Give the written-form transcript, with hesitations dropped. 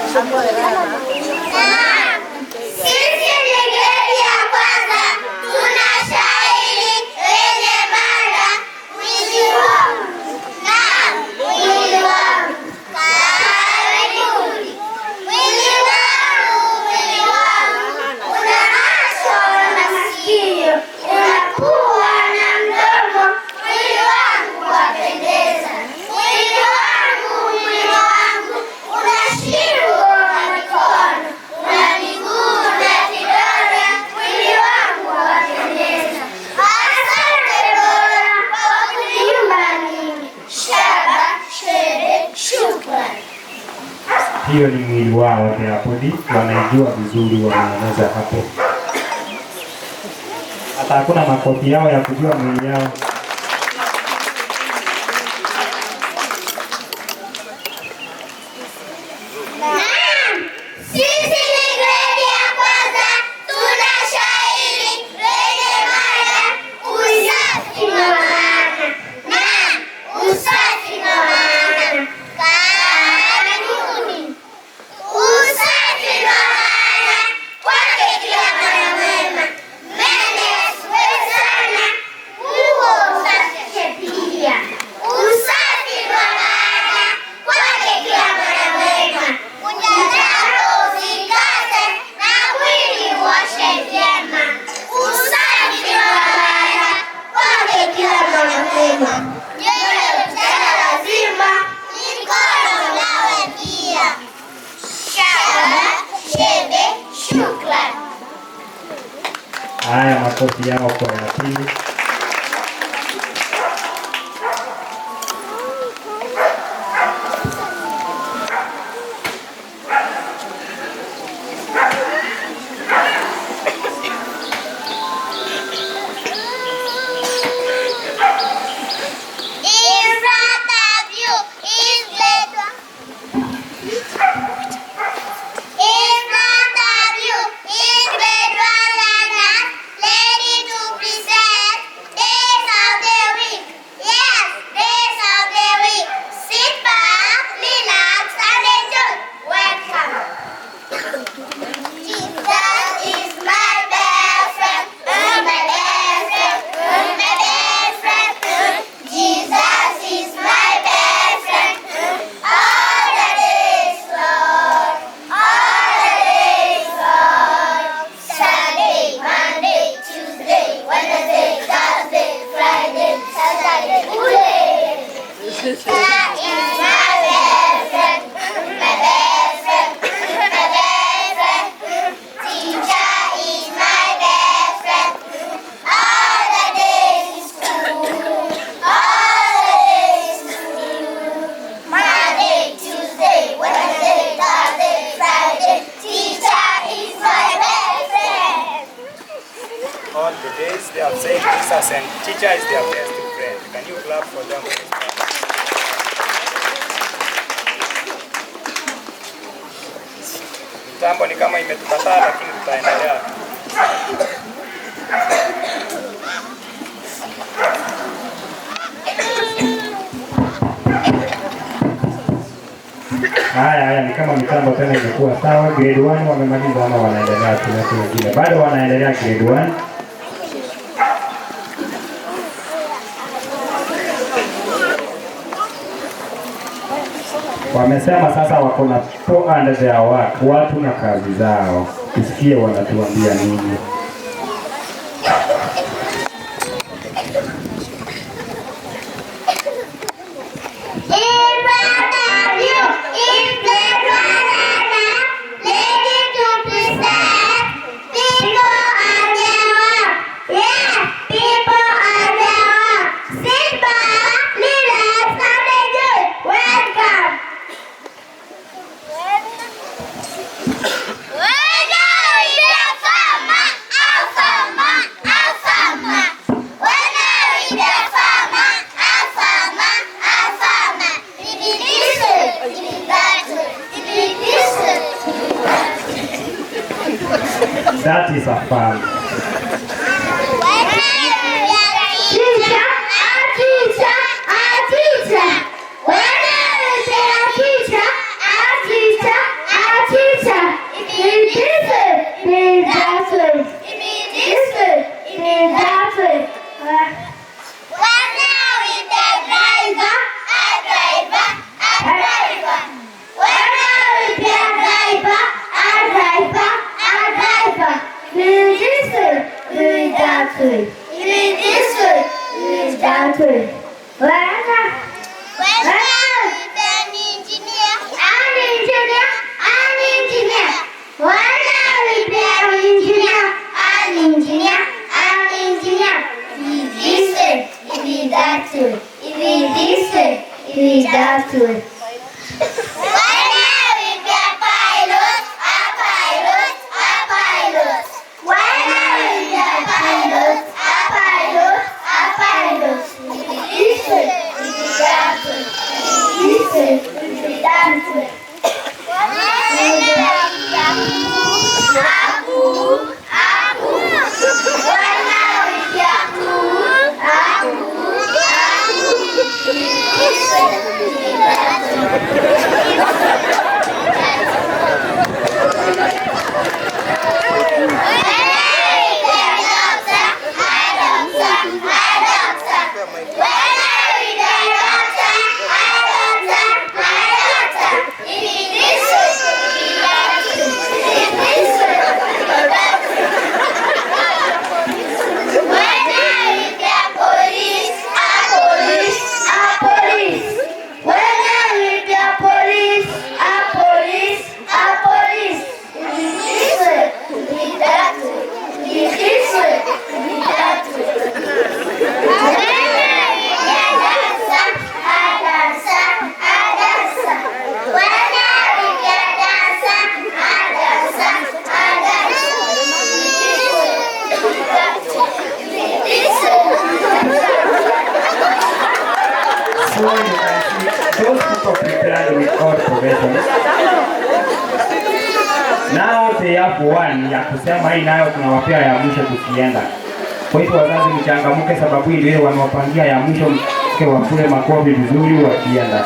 Sisi ni gredi ya kwanza, tuna shairi lenye mada mwili wangu. Naam, mwili wangu. Karibuni. Mwili wangu, una macho na masikio, unakuwa na mdomo. Mwili wangu wapendeza. Mwili wangu, una shingo na mikono, una miguu na vidole. Mwili wangu wapendeza. Asante Mola kwa kuniumba mimi. Shaba, shere, shukrani. Hiyo ni mwili wao hapo, wanaijua vizuri, wanaanza hapo. Hata hakuna makofi yao ya kujua mwili yao. Naam, sisi ni gredi ya kwanza, tuna shairi lenye mada usafi na maana. Naam, usafi na maana. Karibuni. Usafi na maana kwake kila mwanamwema, mene asiwe sana, huo usafi pia. Usafi na maana kwake kila mwanamwema, unjaro usikate na mwili uoshe vyema. Usafi na maana kwake kila mwanamwema, nywele uchana lazima, mikono nawe pia. Shaba, shebe, shukrani. Haya, makofi yao kwa ya pili. In front of you is grade one. In front of you is grade one learner, ready to present days of the week. Yes, days of the week. Sit back, relax, and enjoy. Welcome. Jesus is my best friend, my best friend, my best friend. Jesus is my best friend. All the days, Lord. All the days, Lord. Sunday, Monday, Tuesday, Wednesday, Thursday, Friday, Saturday, Sunday. God is my best friend, my best friend, my best friend. Teacher is my best friend. All the days is school. All the days is school. Monday, Tuesday, Wednesday, Thursday, Friday. Teacher is my best friend. All the days they have said Jesus and teacher is their best friend. Can you clap for them? Mitambo ni kama imetukataa, lakini tutaendelea. Haya, ni kama mitambo tena imekuwa sawa. Grade 1 wamemaliza ama wanaendelea? Tuna wengine bado wanaendelea grade 1. Wamesema sasa wako na pro and their work, watu na kazi zao. Tusikie wanatuambia nini. That is a fun. that way. If it's this way, it is that way. When I will be an engineer. When I will be an engineer. If it's this way, it is that way. If it's this way, it is that way. When I will be a pilot. When I will be a pilot. This way, it is that way. This way, it is that way. When I will be those people prepared with all provisions. Now they have one ya kusema hii nayo tunawapea ya mwisho tukienda. Kwa hivyo wazazi mchangamke, sababu hii ndio wanawapangia ya mwisho, mke wakule makofi vizuri wakienda.